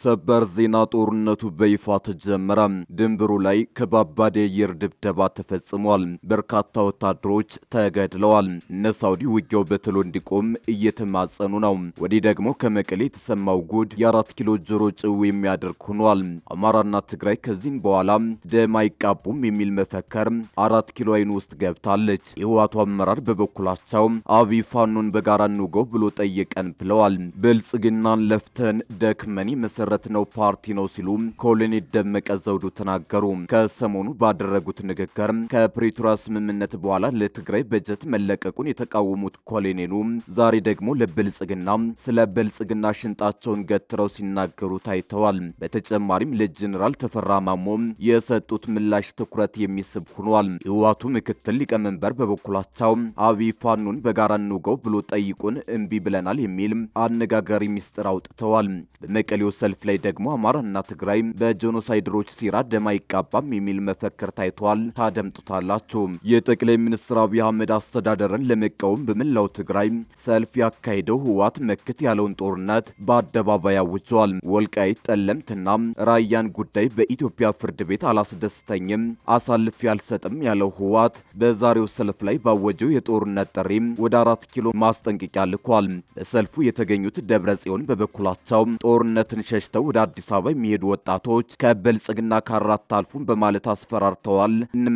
ሰበር ዜና ጦርነቱ በይፋ ተጀመረ። ድንብሩ ላይ ከባባድ የአየር ድብደባ ተፈጽሟል። በርካታ ወታደሮች ተገድለዋል። እነ ሳውዲ ውጊያው በቶሎ እንዲቆም እየተማጸኑ ነው። ወዲህ ደግሞ ከመቀሌ የተሰማው ጉድ የ4 ኪሎ ጆሮ ጭው የሚያደርግ ሆኗል። አማራና ትግራይ ከዚህም በኋላ ደም አይቃቡም የሚል መፈከር 4 ኪሎ አይኑ ውስጥ ገብታለች። የህወሓቱ አመራር በበኩላቸው አብይ ፋኖን በጋራ እንውገው ብሎ ጠየቀን ብለዋል። ብልጽግናን ለፍተን ደክመን መሰረት ነው ፓርቲ ነው ሲሉ ኮሎኔል ደመቀ ዘውዱ ተናገሩ። ከሰሞኑ ባደረጉት ንግግር ከፕሪቶሪያ ስምምነት በኋላ ለትግራይ በጀት መለቀቁን የተቃወሙት ኮሎኔሉ ዛሬ ደግሞ ለብልጽግና ስለ ብልጽግና ሽንጣቸውን ገትረው ሲናገሩ ታይተዋል። በተጨማሪም ለጀነራል ተፈራ ማሞ የሰጡት ምላሽ ትኩረት የሚስብ ሆኗል። የህወሓቱ ምክትል ሊቀመንበር በበኩላቸው አብይ ፋኖን በጋራ እንውገው ብሎ ጠይቁን እምቢ ብለናል የሚል አነጋጋሪ ሚስጥር አውጥተዋል። በመቀሌው ሰልፍ ላይ ደግሞ አማራና ትግራይ በጄኖሳይደሮች ሴራ ደም አይቃባም የሚል መፈክር ታይቷል። ታደምጡታላችሁ። የጠቅላይ ሚኒስትር አብይ አህመድ አስተዳደርን ለመቃወም በመላው ትግራይ ሰልፍ ያካሄደው ህወሓት መክት ያለውን ጦርነት በአደባባይ አውጇል። ወልቃይት ጠለምትና ራያን ጉዳይ በኢትዮጵያ ፍርድ ቤት አላስደስተኝም አሳልፌ አልሰጥም ያለው ህወሓት በዛሬው ሰልፍ ላይ ባወጀው የጦርነት ጥሪ ወደ 4 ኪሎ ማስጠንቀቂያ ልኳል። በሰልፉ የተገኙት ደብረ ጽዮን በበኩላቸው ጦርነትን ሸሽተው ወደ አዲስ አበባ የሚሄዱ ወጣቶች ከብልጽግና ካራት አልፉም በማለት አስፈራርተዋል።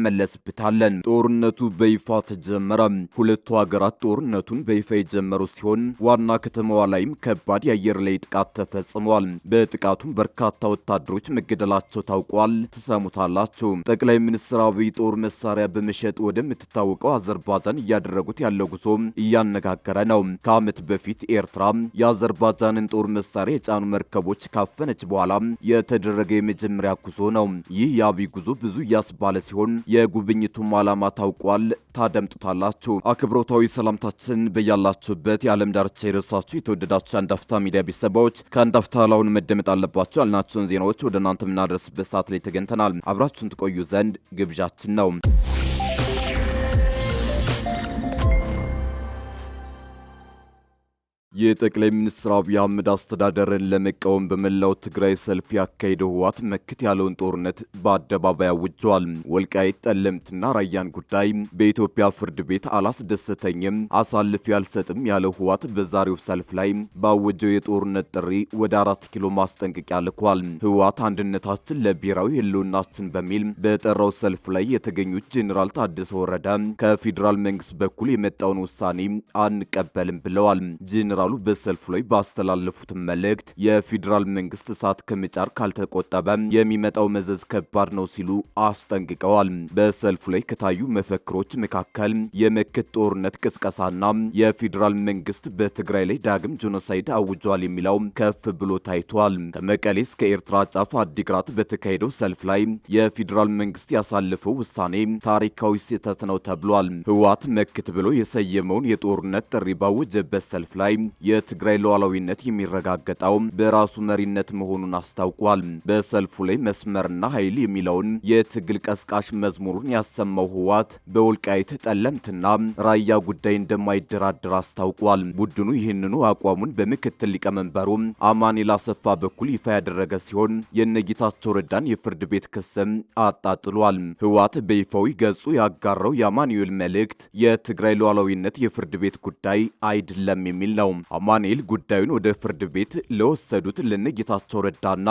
እንመለስበታለን። ጦርነቱ በይፋ ተጀመረ። ሁለቱ ሀገራት ጦርነቱን በይፋ የጀመሩ ሲሆን ዋና ከተማዋ ላይም ከባድ የአየር ላይ ጥቃት ተፈጽሟል። በጥቃቱም በርካታ ወታደሮች መገደላቸው ታውቋል። ትሰሙታላችሁ። ጠቅላይ ሚኒስትር አብይ ጦር መሳሪያ በመሸጥ ወደምትታወቀው አዘርባጃን እያደረጉት ያለው ጉዞ እያነጋገረ ነው። ከዓመት በፊት ኤርትራ የአዘርባጃንን ጦር መሳሪያ የጫኑ መርከቦች ካፈነች በኋላ የተደረገ የመጀመሪያ ጉዞ ነው። ይህ የአብይ ጉዞ ብዙ እያስባለ ሲሆን የጉብኝቱም ዓላማ ታውቋል። ታደምጡታላችሁ። አክብሮታዊ ሰላምታችን በያላችሁበት የዓለም ዳርቻ ይድረሳችሁ። የተወደዳችሁ የአንድ አፍታ ሚዲያ ቤተሰቦች ከአንድ አፍታ ላሁን መደመጥ አለባቸው ያልናቸውን ዜናዎች ወደ እናንተ የምናደርስበት ሰዓት ላይ ተገኝተናል። አብራችሁን ትቆዩ ዘንድ ግብዣችን ነው። የጠቅላይ ሚኒስትር አብይ አህመድ አስተዳደርን ለመቃወም በመላው ትግራይ ሰልፍ ያካሄደው ህወሓት መክት ያለውን ጦርነት በአደባባይ አውጇል። ወልቃይት ጠለምትና ራያን ጉዳይ በኢትዮጵያ ፍርድ ቤት አላስደሰተኝም አሳልፌ አልሰጥም ያለው ህወሓት በዛሬው ሰልፍ ላይ ባወጀው የጦርነት ጥሪ ወደ 4 ኪሎ ማስጠንቀቂያ ልኳል። ህወሓት አንድነታችን ለብሔራዊ ህልውናችን በሚል በጠራው ሰልፍ ላይ የተገኙት ጄኔራል ታደሰ ወረደ ከፌዴራል መንግስት በኩል የመጣውን ውሳኔ አንቀበልም ብለዋል። ጄኔራሉ በሰልፉ ላይ ባስተላለፉት መልእክት የፌዴራል መንግስት እሳት ከመጫር ካልተቆጠበ የሚመጣው መዘዝ ከባድ ነው ሲሉ አስጠንቅቀዋል። በሰልፉ ላይ ከታዩ መፈክሮች መካከል የመክት ጦርነት ቅስቀሳና የፌዴራል መንግስት በትግራይ ላይ ዳግም ጄኖሳይድ አውጇል የሚለው ከፍ ብሎ ታይቷል። ከመቀሌ እስከ ኤርትራ ጫፍ አዲግራት በተካሄደው ሰልፍ ላይ የፌዴራል መንግስት ያሳለፈው ውሳኔ ታሪካዊ ስህተት ነው ተብሏል። ህወሓት መክት ብሎ የሰየመውን የጦርነት ጥሪ ባወጀበት ሰልፍ ላይ የትግራይ ሉዓላዊነት የሚረጋገጠው በራሱ መሪነት መሆኑን አስታውቋል። በሰልፉ ላይ መስመርና ኃይል የሚለውን የትግል ቀስቃሽ መዝሙሩን ያሰማው ህወሓት በወልቃይት ጠለምትና ራያ ጉዳይ እንደማይደራደር አስታውቋል። ቡድኑ ይህንኑ አቋሙን በምክትል ሊቀመንበሩ አማኑኤል አሰፋ በኩል ይፋ ያደረገ ሲሆን የነጌታቸው ረዳን የፍርድ ቤት ክስም አጣጥሏል። ህወሓት በይፋዊ ገጹ ያጋራው የአማኑኤል መልእክት የትግራይ ሉዓላዊነት የፍርድ ቤት ጉዳይ አይደለም የሚል ነው። አማኑኤል ጉዳዩን ወደ ፍርድ ቤት ለወሰዱት ለነጌታቸው ረዳና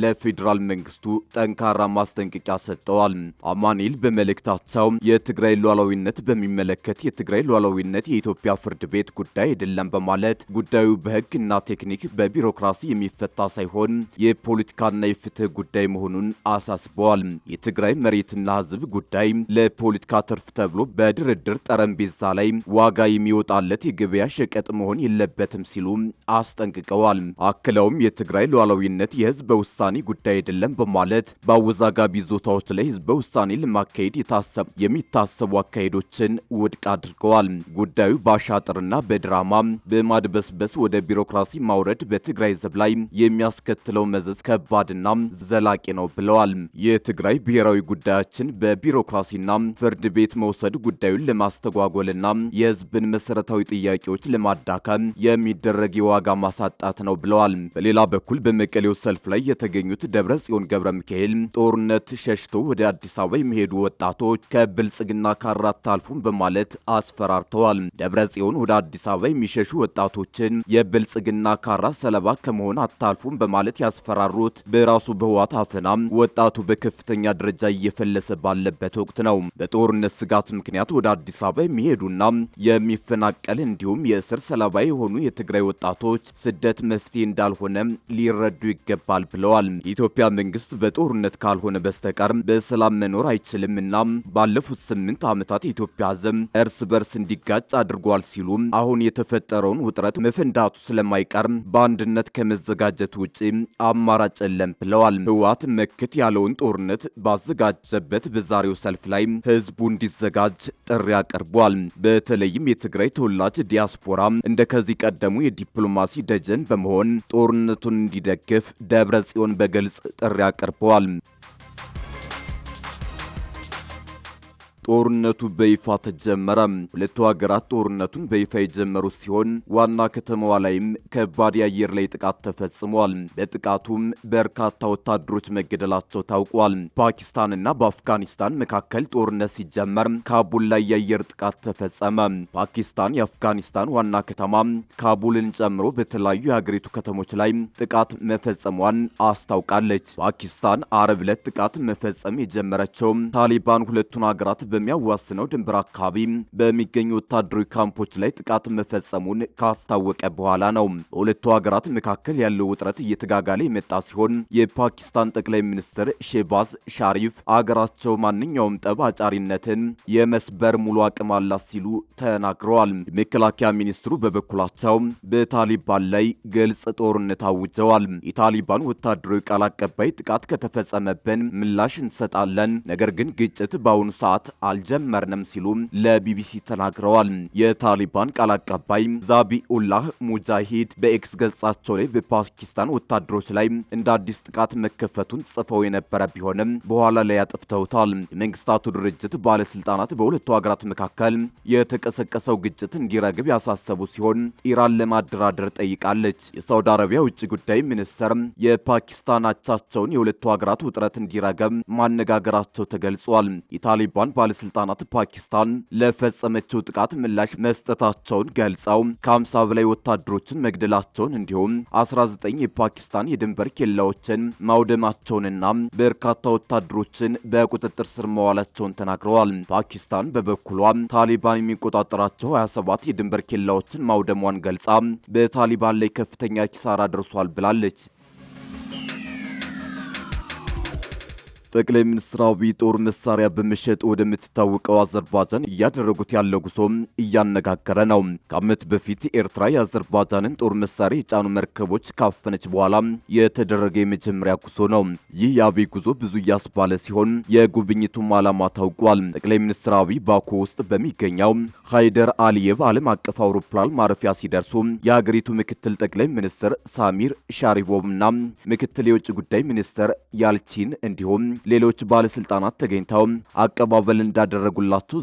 ለፌዴራል መንግስቱ ጠንካራ ማስጠንቀቂያ ሰጥተዋል። አማኑኤል በመልእክታቸው የትግራይ ሉዓላዊነት በሚመለከት የትግራይ ሉዓላዊነት የኢትዮጵያ ፍርድ ቤት ጉዳይ አይደለም በማለት ጉዳዩ በህግና ቴክኒክ በቢሮክራሲ የሚፈታ ሳይሆን የፖለቲካና የፍትህ ጉዳይ መሆኑን አሳስበዋል። የትግራይ መሬትና ህዝብ ጉዳይ ለፖለቲካ ትርፍ ተብሎ በድርድር ጠረጴዛ ላይ ዋጋ የሚወጣለት የገበያ ሸቀጥ መሆን የለበትም ሲሉ አስጠንቅቀዋል። አክለውም የትግራይ ሉዓላዊነት የህዝበ ውሳኔ ጉዳይ አይደለም በማለት በአወዛጋቢ ይዞታዎች ላይ ህዝበ ውሳኔ ለማካሄድ የሚታሰቡ አካሄዶችን ውድቅ አድርገዋል። ጉዳዩ በአሻጥርና በድራማ በማድበስበስ ወደ ቢሮክራሲ ማውረድ በትግራይ ህዝብ ላይ የሚያስከትለው መዘዝ ከባድና ዘላቂ ነው ብለዋል። የትግራይ ብሔራዊ ጉዳያችን በቢሮክራሲና ፍርድ ቤት መውሰድ ጉዳዩን ለማስተጓጎልና የህዝብን መሰረታዊ ጥያቄዎች ለማዳከም ለማከም የሚደረግ የዋጋ ማሳጣት ነው ብለዋል። በሌላ በኩል በመቀሌው ሰልፍ ላይ የተገኙት ደብረጽዮን ገብረ ሚካኤል ጦርነት ሸሽቶ ወደ አዲስ አበባ የሚሄዱ ወጣቶች ከብልጽግና ካራ አታልፉም በማለት አስፈራርተዋል። ደብረጽዮን ወደ አዲስ አበባ የሚሸሹ ወጣቶችን የብልጽግና ካራ ሰለባ ከመሆን አታልፉም በማለት ያስፈራሩት በራሱ በህወሓት አፈና ወጣቱ በከፍተኛ ደረጃ እየፈለሰ ባለበት ወቅት ነው። በጦርነት ስጋት ምክንያት ወደ አዲስ አበባ የሚሄዱና የሚፈናቀል እንዲሁም የእስር ሰለባ የሆኑ የትግራይ ወጣቶች ስደት መፍትሄ እንዳልሆነ ሊረዱ ይገባል ብለዋል። የኢትዮጵያ መንግስት በጦርነት ካልሆነ በስተቀር በሰላም መኖር አይችልምና ባለፉት 8 ዓመታት የኢትዮጵያ ህዝብ እርስ በርስ እንዲጋጭ አድርጓል ሲሉ አሁን የተፈጠረውን ውጥረት መፈንዳቱ ስለማይቀር በአንድነት ከመዘጋጀት ውጪ አማራጭ የለም ብለዋል። ህወሓት መክት ያለውን ጦርነት ባዘጋጀበት በዛሬው ሰልፍ ላይ ህዝቡ እንዲዘጋጅ ጥሪ አቅርቧል። በተለይም የትግራይ ተወላጅ ዲያስፖራ እንደ ከዚህ ቀደሙ የዲፕሎማሲ ደጀን በመሆን ጦርነቱን እንዲደግፍ ደብረጽዮን በግልጽ ጥሪ አቅርበዋል። ጦርነቱ በይፋ ተጀመረ። ሁለቱ ሀገራት ጦርነቱን በይፋ የጀመሩት ሲሆን ዋና ከተማዋ ላይም ከባድ የአየር ላይ ጥቃት ተፈጽሟል። በጥቃቱም በርካታ ወታደሮች መገደላቸው ታውቋል። ፓኪስታንና በአፍጋኒስታን መካከል ጦርነት ሲጀመር ካቡል ላይ የአየር ጥቃት ተፈጸመ። ፓኪስታን የአፍጋኒስታን ዋና ከተማ ካቡልን ጨምሮ በተለያዩ የሀገሪቱ ከተሞች ላይ ጥቃት መፈጸሟን አስታውቃለች። ፓኪስታን አረብ ዕለት ጥቃት መፈጸም የጀመረችው ታሊባን ሁለቱን ሀገራት በሚያዋስነው ድንበር አካባቢ በሚገኙ ወታደራዊ ካምፖች ላይ ጥቃት መፈጸሙን ካስታወቀ በኋላ ነው። በሁለቱ ሀገራት መካከል ያለው ውጥረት እየተጋጋለ የመጣ ሲሆን የፓኪስታን ጠቅላይ ሚኒስትር ሼባዝ ሻሪፍ አገራቸው ማንኛውም ጠብ አጫሪነትን የመስበር ሙሉ አቅም አላት ሲሉ ተናግረዋል። የመከላከያ ሚኒስትሩ በበኩላቸው በታሊባን ላይ ግልጽ ጦርነት አውጀዋል። የታሊባን ወታደራዊ ቃል አቀባይ ጥቃት ከተፈጸመብን ምላሽ እንሰጣለን፣ ነገር ግን ግጭት በአሁኑ ሰዓት አልጀመርንም ሲሉ ለቢቢሲ ተናግረዋል። የታሊባን ቃል አቀባይ ዛቢኡላህ ሙጃሂድ በኤክስ ገጻቸው ላይ በፓኪስታን ወታደሮች ላይ እንደ አዲስ ጥቃት መከፈቱን ጽፈው የነበረ ቢሆንም በኋላ ላይ አጥፍተውታል። የመንግስታቱ ድርጅት ባለስልጣናት በሁለቱ ሀገራት መካከል የተቀሰቀሰው ግጭት እንዲረግብ ያሳሰቡ ሲሆን ኢራን ለማደራደር ጠይቃለች። የሳውዲ አረቢያ ውጭ ጉዳይ ሚኒስትር የፓኪስታን አቻቸውን የሁለቱ ሀገራት ውጥረት እንዲረግብ ማነጋገራቸው ተገልጿል። የታሊባን ባለስልጣናት ፓኪስታን ለፈጸመችው ጥቃት ምላሽ መስጠታቸውን ገልጸው ከ50 በላይ ወታደሮችን መግደላቸውን እንዲሁም 19 የፓኪስታን የድንበር ኬላዎችን ማውደማቸውንና በርካታ ወታደሮችን በቁጥጥር ስር መዋላቸውን ተናግረዋል። ፓኪስታን በበኩሏ ታሊባን የሚቆጣጠራቸው 27 የድንበር ኬላዎችን ማውደሟን ገልጻ በታሊባን ላይ ከፍተኛ ኪሳራ ደርሷል ብላለች። ጠቅላይ ሚኒስትር አብይ ጦር መሳሪያ በመሸጥ ወደምትታወቀው አዘርባጃን እያደረጉት ያለው ጉዞ እያነጋገረ ነው። ከዓመት በፊት ኤርትራ የአዘርባጃንን ጦር መሳሪያ የጫኑ መርከቦች ካፈነች በኋላ የተደረገ የመጀመሪያ ጉዞ ነው። ይህ የአብይ ጉዞ ብዙ እያስባለ ሲሆን የጉብኝቱም ዓላማ ታውቋል። ጠቅላይ ሚኒስትር አብይ ባኮ ውስጥ በሚገኘው ሃይደር አሊየቭ ዓለም አቀፍ አውሮፕላን ማረፊያ ሲደርሱ የሀገሪቱ ምክትል ጠቅላይ ሚኒስትር ሳሚር ሻሪቮቭና ምክትል የውጭ ጉዳይ ሚኒስትር ያልቺን እንዲሁም ሌሎች ባለስልጣናት ተገኝተው አቀባበል እንዳደረጉላቸው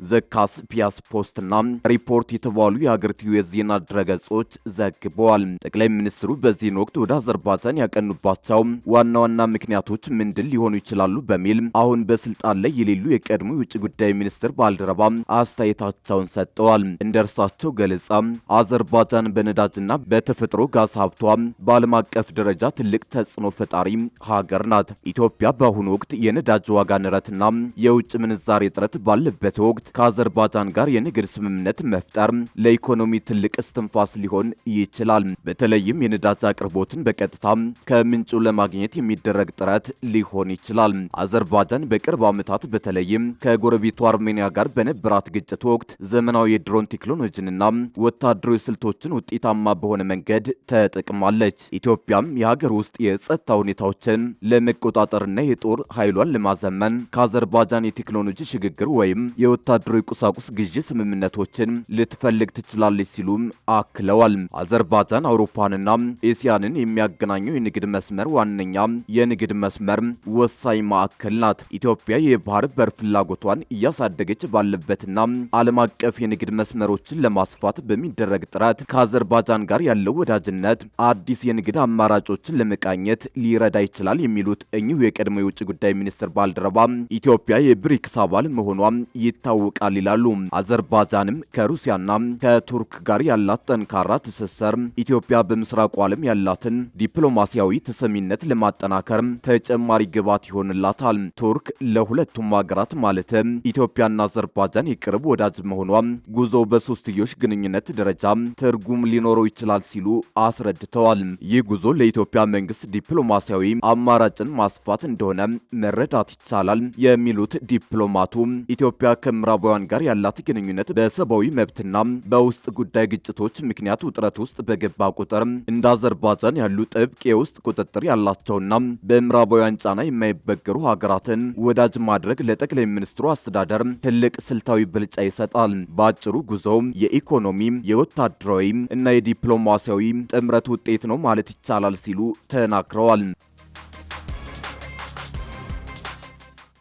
ዘካስ ፒያስ ፖስትና ሪፖርት የተባሉ የሀገሪቱ የዜና ድረገጾች ዘግበዋል። ጠቅላይ ሚኒስትሩ በዚህን ወቅት ወደ አዘርባጃን ያቀኑባቸው ዋና ዋና ምክንያቶች ምንድን ሊሆኑ ይችላሉ በሚል አሁን በስልጣን ላይ የሌሉ የቀድሞ የውጭ ጉዳይ ሚኒስትር ባልደረባ አስተያየታቸውን ሰጥተዋል። እንደ እርሳቸው ገለጻ አዘርባጃን በነዳጅና በተፈጥሮ ጋዝ ሀብቷ በዓለም አቀፍ ደረጃ ትልቅ ተጽዕኖ ፈጣሪ ሀገር ናት። ኢትዮጵያ በአሁኑ ወቅት የነዳጅ ዋጋ ንረትና የውጭ ምንዛሬ እጥረት ባለበት ወቅት ከአዘርባጃን ጋር የንግድ ስምምነት መፍጠር ለኢኮኖሚ ትልቅ እስትንፋስ ሊሆን ይችላል። በተለይም የነዳጅ አቅርቦትን በቀጥታ ከምንጩ ለማግኘት የሚደረግ ጥረት ሊሆን ይችላል። አዘርባጃን በቅርብ ዓመታት በተለይም ከጎረቤቱ አርሜኒያ ጋር በነበራት ግጭት ወቅት ዘመናዊ የድሮን ቴክኖሎጂንና ወታደራዊ ስልቶችን ውጤታማ በሆነ መንገድ ተጠቅማለች። ኢትዮጵያም የሀገር ውስጥ የጸጥታ ሁኔታዎችን ለመቆጣጠርና የጦር ኃይሏን ለማዘመን ከአዘርባጃን የቴክኖሎጂ ሽግግር ወይም የወታደራዊ ቁሳቁስ ግዢ ስምምነቶችን ልትፈልግ ትችላለች ሲሉም አክለዋል። አዘርባጃን አውሮፓንና ኤሲያንን የሚያገናኘው የንግድ መስመር ዋነኛ የንግድ መስመር ወሳኝ ማዕከል ናት። ኢትዮጵያ የባህር በር ፍላጎቷን እያሳደገች ባለበትና ዓለም አቀፍ የንግድ መስመሮችን ለማስፋት በሚደረግ ጥረት ከአዘርባጃን ጋር ያለው ወዳጅነት አዲስ የንግድ አማራጮችን ለመቃኘት ሊረዳ ይችላል የሚሉት እኚሁ የቀድሞ የውጭ ጉዳይ ሚኒስትር ባልደረባ ኢትዮጵያ የብሪክስ አባል መሆኗ ይታወቃል ይላሉ። አዘርባጃንም ከሩሲያና ከቱርክ ጋር ያላት ጠንካራ ትስስር ኢትዮጵያ በምስራቁ ዓለም ያላትን ዲፕሎማሲያዊ ተሰሚነት ለማጠናከር ተጨማሪ ግብዓት ይሆንላታል። ቱርክ ለሁለቱም ሀገራት ማለትም ኢትዮጵያና አዘርባጃን የቅርብ ወዳጅ መሆኗ ጉዞ በሶስትዮሽ ግንኙነት ደረጃ ትርጉም ሊኖረው ይችላል ሲሉ አስረድተዋል። ይህ ጉዞ ለኢትዮጵያ መንግስት ዲፕሎማሲያዊ አማራጭን ማስፋት እንደሆነ መረዳት ይቻላል የሚሉት ዲፕሎማቱ ኢትዮጵያ ከምዕራባውያን ጋር ያላት ግንኙነት በሰብአዊ መብትና በውስጥ ጉዳይ ግጭቶች ምክንያት ውጥረት ውስጥ በገባ ቁጥር እንደ አዘርባጃን ያሉ ጥብቅ የውስጥ ቁጥጥር ያላቸውና በምዕራባውያን ጫና የማይበገሩ ሀገራትን ወዳጅ ማድረግ ለጠቅላይ ሚኒስትሩ አስተዳደር ትልቅ ስልታዊ ብልጫ ይሰጣል። በአጭሩ ጉዞው የኢኮኖሚ የወታደራዊ እና የዲፕሎማሲያዊ ጥምረት ውጤት ነው ማለት ይቻላል ሲሉ ተናግረዋል።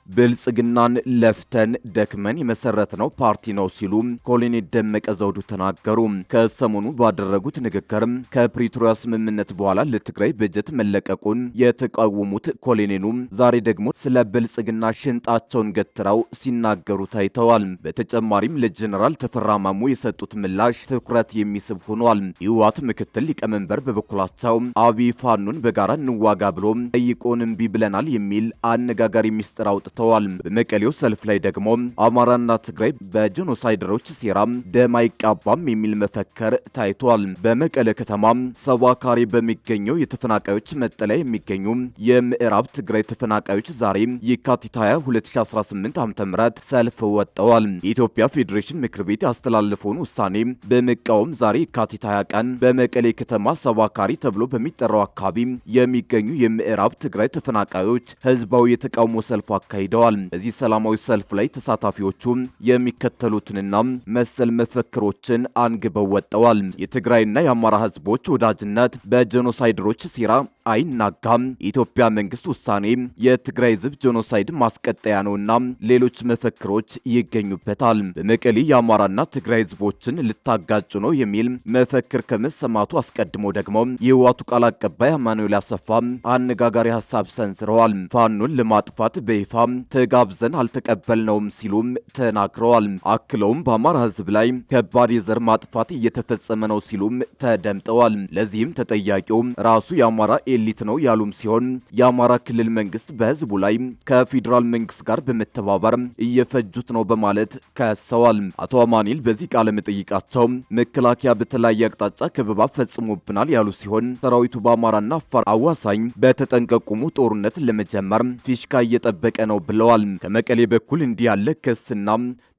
ብልጽግናን ለፍተን ደክመን የመሰረትነው ፓርቲ ነው ሲሉ ኮሎኔል ደመቀ ዘውዱ ተናገሩ። ከሰሞኑ ባደረጉት ንግግር ከፕሪቶሪያ ስምምነት በኋላ ለትግራይ በጀት መለቀቁን የተቃወሙት ኮሎኔሉ ዛሬ ደግሞ ስለ ብልጽግና ሽንጣቸውን ገትረው ሲናገሩ ታይተዋል። በተጨማሪም ለጀነራል ተፈራ ማሞ የሰጡት ምላሽ ትኩረት የሚስብ ሆኗል። የህወሓት ምክትል ሊቀመንበር በበኩላቸው አብይ ፋኖን በጋራ እንዋጋ ብሎ ጠይቆን እምቢ ብለናል የሚል አነጋጋሪ ሚስጥር አውጥተዋል። በመቀሌው ሰልፍ ላይ ደግሞ አማራና ትግራይ በጄኖሳይደሮች ሴራ ደም አይቃባም የሚል መፈክር ታይቷል። በመቀለ ከተማ ሰባ ካሬ በሚገኘው የተፈናቃዮች መጠለያ የሚገኙ የምዕራብ ትግራይ ተፈናቃዮች ዛሬ የካቲት 20 2018 ዓ.ም ሰልፍ ወጥተዋል። የኢትዮጵያ ፌዴሬሽን ምክር ቤት ያስተላለፈውን ውሳኔ በመቃወም ዛሬ የካቲት 20 ቀን በመቀሌ ከተማ ሰባ ካሬ ተብሎ በሚጠራው አካባቢ የሚገኙ የምዕራብ ትግራይ ተፈናቃዮች ህዝባዊ የተቃውሞ ሰልፍ አካሂደዋል። በዚህ ሰላማዊ ሰልፍ ላይ ተሳታፊዎቹ የሚከተሉትንና መሰል መፈክሮችን አንግበው ወጥተዋል። የትግራይና የአማራ ህዝቦች ወዳጅነት በጄኖሳይደሮች ሴራ አይናጋም። የኢትዮጵያ መንግስት ውሳኔ የትግራይ ህዝብ ጄኖሳይድ ማስቀጠያ ነውና ሌሎች መፈክሮች ይገኙበታል። በመቀሌ የአማራና ትግራይ ህዝቦችን ልታጋጩ ነው የሚል መፈክር ከመሰማቱ አስቀድሞ ደግሞ የህወሓቱ ቃል አቀባይ አማኑኤል አሰፋ አነጋጋሪ ሀሳብ ሰንዝረዋል። ፋኖን ለማጥፋት በይፋ ተጋብዘን አልተቀበልነውም ሲሉም ተናግረዋል። አክለውም በአማራ ህዝብ ላይ ከባድ የዘር ማጥፋት እየተፈጸመ ነው ሲሉም ተደምጠዋል። ለዚህም ተጠያቂው ራሱ የአማራ ኤሊት ነው ያሉም ሲሆን የአማራ ክልል መንግስት በህዝቡ ላይ ከፌዴራል መንግስት ጋር በመተባበር እየፈጁት ነው በማለት ከሰዋል። አቶ አማኑኤል በዚህ ቃለ መጠይቃቸው መከላከያ በተለያየ አቅጣጫ ከበባ ፈጽሞብናል ያሉ ሲሆን ሰራዊቱ በአማራና አፋር አዋሳኝ በተጠንቀቁሙ ጦርነት ለመጀመር ፊሽካ እየጠበቀ ነው ብለዋል። ከመቀሌ በኩል እንዲህ ያለ ክስና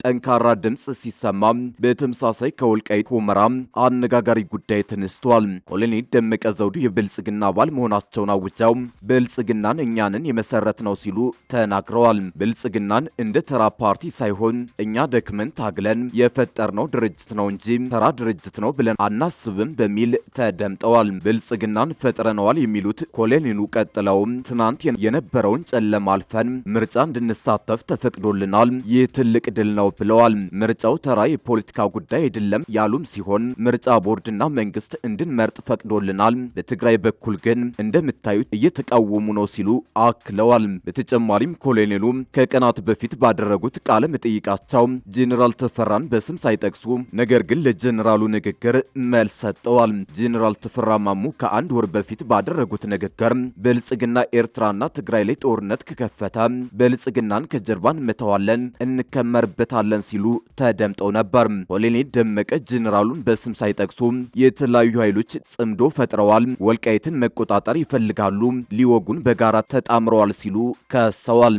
ጠንካራ ድምጽ ሲሰማ በተመሳሳይ ከወልቃይት ሁመራ አነጋጋሪ ጉዳይ ተነስቷል። ኮሎኔል ደመቀ ዘውዱ የብልጽግና አባል መሆናቸውን አውጀው ብልጽግናን እኛንን የመሰረት ነው ሲሉ ተናግረዋል። ብልጽግናን እንደ ተራ ፓርቲ ሳይሆን እኛ ደክመን ታግለን የፈጠርነው ድርጅት ነው እንጂ ተራ ድርጅት ነው ብለን አናስብም በሚል ተደምጠዋል። ብልጽግናን ፈጥረነዋል የሚሉት ኮሎኔሉ ቀጥለውም ትናንት የነበረውን ጨለማ አልፈን ምርጫ እንድንሳተፍ ተፈቅዶልናል። ይህ ትልቅ ድል ነው ብለዋል። ምርጫው ተራ የፖለቲካ ጉዳይ አይደለም ያሉም ሲሆን ምርጫ ቦርድና መንግስት እንድንመርጥ ፈቅዶልናል። በትግራይ በኩል ግን እንደምታዩት እየተቃወሙ ነው ሲሉ አክለዋል። በተጨማሪም ኮሎኔሉ ከቀናት በፊት ባደረጉት ቃለ መጠይቃቸው ጄኔራል ተፈራን በስም ሳይጠቅሱ ነገር ግን ለጄኔራሉ ንግግር መልስ ሰጥተዋል። ጄኔራል ተፈራ ማሙ ከአንድ ወር በፊት ባደረጉት ንግግር ብልጽግና ኤርትራና ትግራይ ላይ ጦርነት ከከፈተ ብልጽግናን ከጀርባን መተዋለን እንከመርበታለን ሲሉ ተደምጠው ነበር። ኮሎኔል ደመቀ ጄኔራሉን በስም ሳይጠቅሱ የተለያዩ ኃይሎች ጽምዶ ፈጥረዋል፣ ወልቃይትን መቆጣጠር ይፈልጋሉ፣ ሊወጉን በጋራ ተጣምረዋል ሲሉ ከሰዋል።